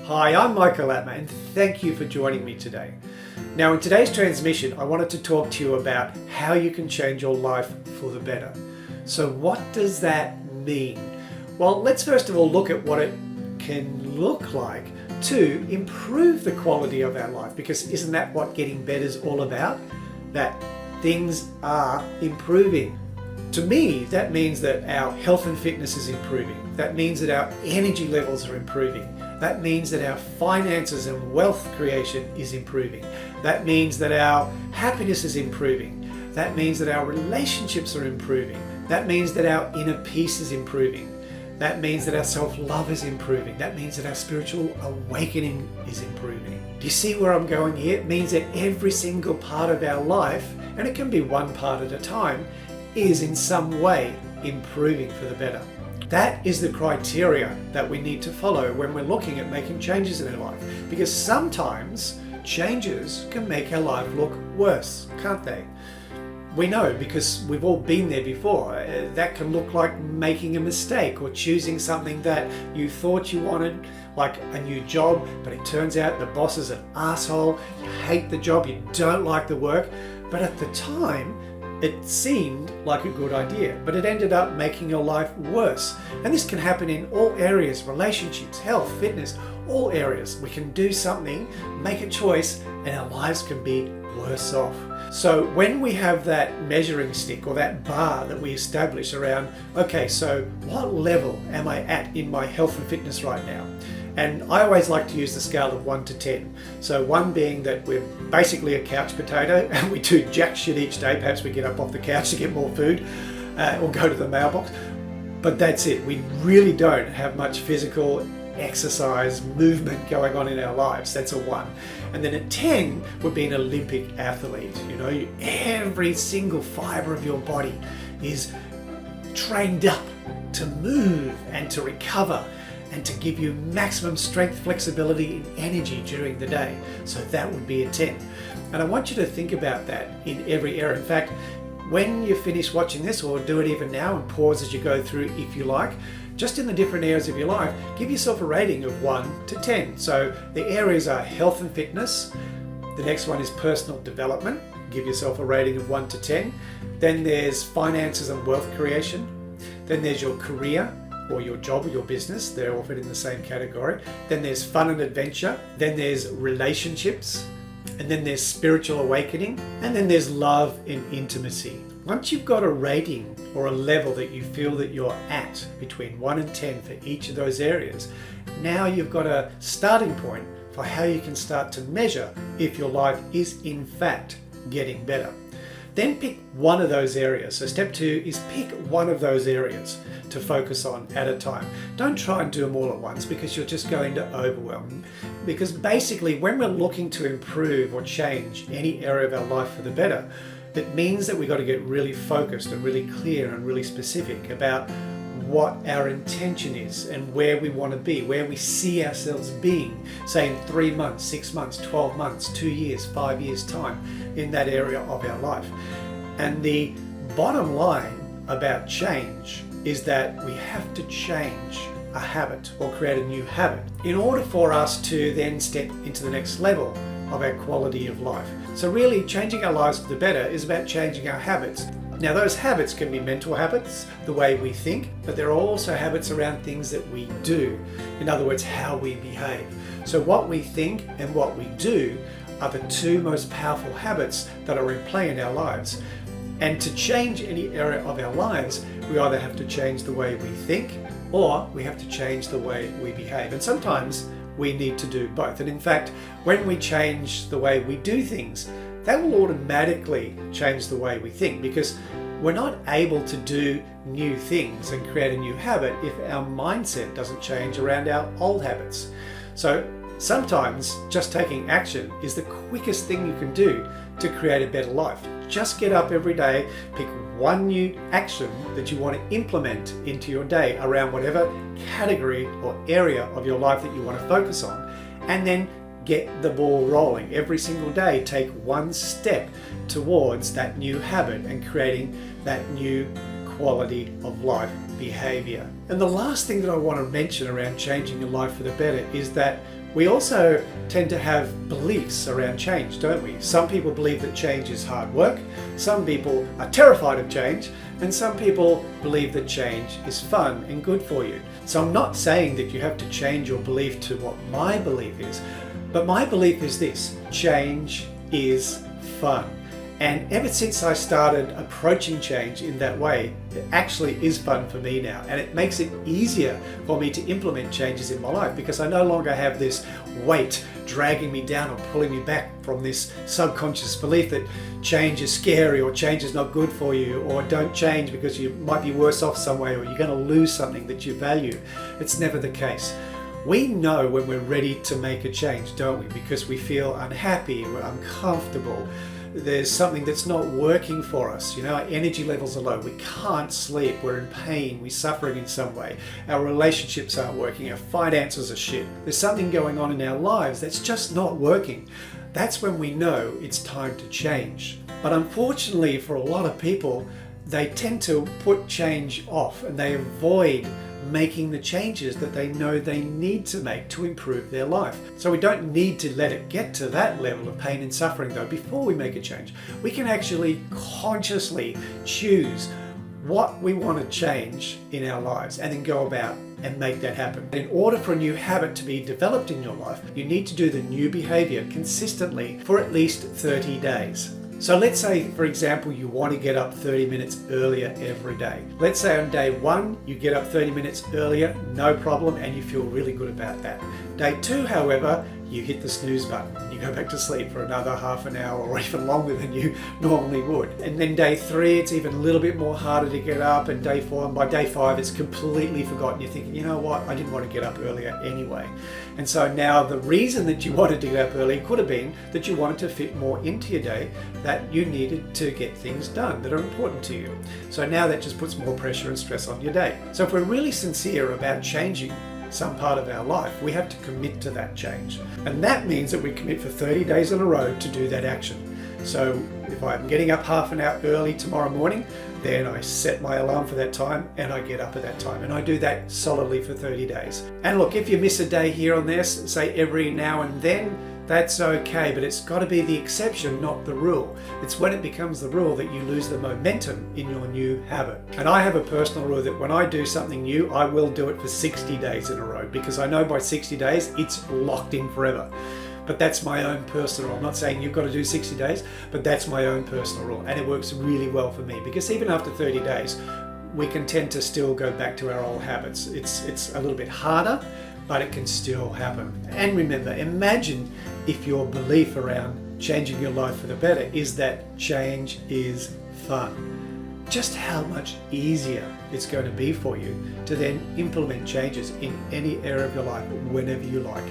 Hi, I'm Michael Atma and thank you for joining me today. Now in today's transmission I wanted to talk to you about how you can change your life for the better. So what does that mean? Well, let's first of all look at what it can look like to improve the quality of our life, because isn't that what getting better is all about? That things are improving. To me, that means that our health and fitness is improving. That means that our energy levels are improving. That means that our finances and wealth creation is improving. That means that our happiness is improving. That means that our relationships are improving. That means that our inner peace is improving. That means that our self-love is improving. That means that our spiritual awakening is improving. Do you see where I'm going here? It means that every single part of our life, and it can be one part at a time, is in some way improving for the better. That is the criteria that we need to follow when we're looking at making changes in our life. Because sometimes changes can make our life look worse, can't they? We know because we've all been there before. That can look like making a mistake or choosing something that you thought you wanted, like a new job, but it turns out the boss is an asshole, you hate the job, you don't like the work, but at the time, it seemed like a good idea, but it ended up making your life worse. And this can happen in all areas: relationships, health, fitness, all areas. We can do something, make a choice, and our lives can be worse off. So when we have that measuring stick or that bar that we establish around, okay, so what level am I at in my health and fitness right now? And I always like to use the scale of 1 to 10. So 1 being that we're basically a couch potato and we do jack shit each day. Perhaps we get up off the couch to get more food or go to the mailbox. But that's it. We really don't have much physical exercise, movement going on in our lives. That's a 1. And then at 10 would be an Olympic athlete. You know, every single fiber of your body is trained up to move and to recover and to give you maximum strength, flexibility and energy during the day. So that would be a 10. And I want you to think about that in every area. In fact, when you finish watching this, or do it even now and pause as you go through if you like, just in the different areas of your life, give yourself a rating of 1 to 10. So the areas are health and fitness. The next one is personal development. Give yourself a rating of 1 to 10. Then there's finances and wealth creation. Then there's your career, or your job or your business. They're all fit in the same category. Then there's fun and adventure. Then there's relationships. And then there's spiritual awakening. And then there's love and intimacy. Once you've got a rating or a level that you feel that you're at between 1 and 10 for each of those areas, now you've got a starting point for how you can start to measure if your life is in fact getting better. Then pick one of those areas. So step 2 is pick one of those areas to focus on at a time. Don't try and do them all at once, because you're just going to overwhelm. Because basically when we're looking to improve or change any area of our life for the better, it means that we've got to get really focused and really clear and really specific about what our intention is and where we want to be, where we see ourselves being, say in 3 months, 6 months, 12 months, 2 years, 5 years time in that area of our life. And the bottom line about change is that we have to change a habit or create a new habit in order for us to then step into the next level of our quality of life. So really changing our lives for the better is about changing our habits. Now those habits can be mental habits, the way we think, but there are also habits around things that we do. In other words, how we behave. So what we think and what we do are the 2 most powerful habits that are in play in our lives. And to change any area of our lives, we either have to change the way we think or we have to change the way we behave. And sometimes we need to do both. And in fact, when we change the way we do things, that will automatically change the way we think, because we're not able to do new things and create a new habit if our mindset doesn't change around our old habits. So sometimes just taking action is the quickest thing you can do to create a better life. Just get up every day, pick one new action that you want to implement into your day around whatever category or area of your life that you want to focus on, and then get the ball rolling. Every single day, take one step towards that new habit and creating that new quality of life behavior. And the last thing that I want to mention around changing your life for the better is that we also tend to have beliefs around change, don't we? Some people believe that change is hard work, some people are terrified of change, and some people believe that change is fun and good for you. So I'm not saying that you have to change your belief to what my belief is, but my belief is this: change is fun. And ever since I started approaching change in that way, it actually is fun for me now. And it makes it easier for me to implement changes in my life because I no longer have this weight dragging me down or pulling me back from this subconscious belief that change is scary or change is not good for you, or don't change because you might be worse off some way, or you're going to lose something that you value. It's never the case. We know when we're ready to make a change, don't we? Because we feel unhappy, we're uncomfortable, there's something that's not working for us. You know, our energy levels are low, we can't sleep, we're in pain, we're suffering in some way, our relationships aren't working, our finances are shit. There's something going on in our lives that's just not working. That's when we know it's time to change. But unfortunately for a lot of people, they tend to put change off and they avoid making the changes that they know they need to make to improve their life. So we don't need to let it get to that level of pain and suffering though before we make a change. We can actually consciously choose what we want to change in our lives and then go about and make that happen. In order for a new habit to be developed in your life, you need to do the new behavior consistently for at least 30 days. So let's say, for example, you want to get up 30 minutes earlier every day. Let's say on day 1, you get up 30 minutes earlier, no problem, and you feel really good about that. Day 2, however, you hit the snooze button. You go back to sleep for another half an hour or even longer than you normally would. And then day 3, it's even a little bit more harder to get up, and day 4, and by day 5, it's completely forgotten. You're thinking, you know what, I didn't want to get up earlier anyway. And so now the reason that you wanted to get up early could have been that you wanted to fit more into your day, that you needed to get things done that are important to you. So now that just puts more pressure and stress on your day. So if we're really sincere about changing some part of our life, we have to commit to that change. And that means that we commit for 30 days in a row to do that action. So if I'm getting up half an hour early tomorrow morning, then I set my alarm for that time and I get up at that time. And I do that solidly for 30 days. And look, if you miss a day here on this, say every now and then, that's okay, but it's got to be the exception, not the rule. It's when it becomes the rule that you lose the momentum in your new habit. And I have a personal rule that when I do something new, I will do it for 60 days in a row, because I know by 60 days, it's locked in forever. But that's my own personal rule. I'm not saying you've got to do 60 days, but that's my own personal rule. And it works really well for me, because even after 30 days, we can tend to still go back to our old habits. It's a little bit harder, but it can still happen. And remember, imagine if your belief around changing your life for the better is that change is fun. Just how much easier it's going to be for you to then implement changes in any area of your life whenever you like.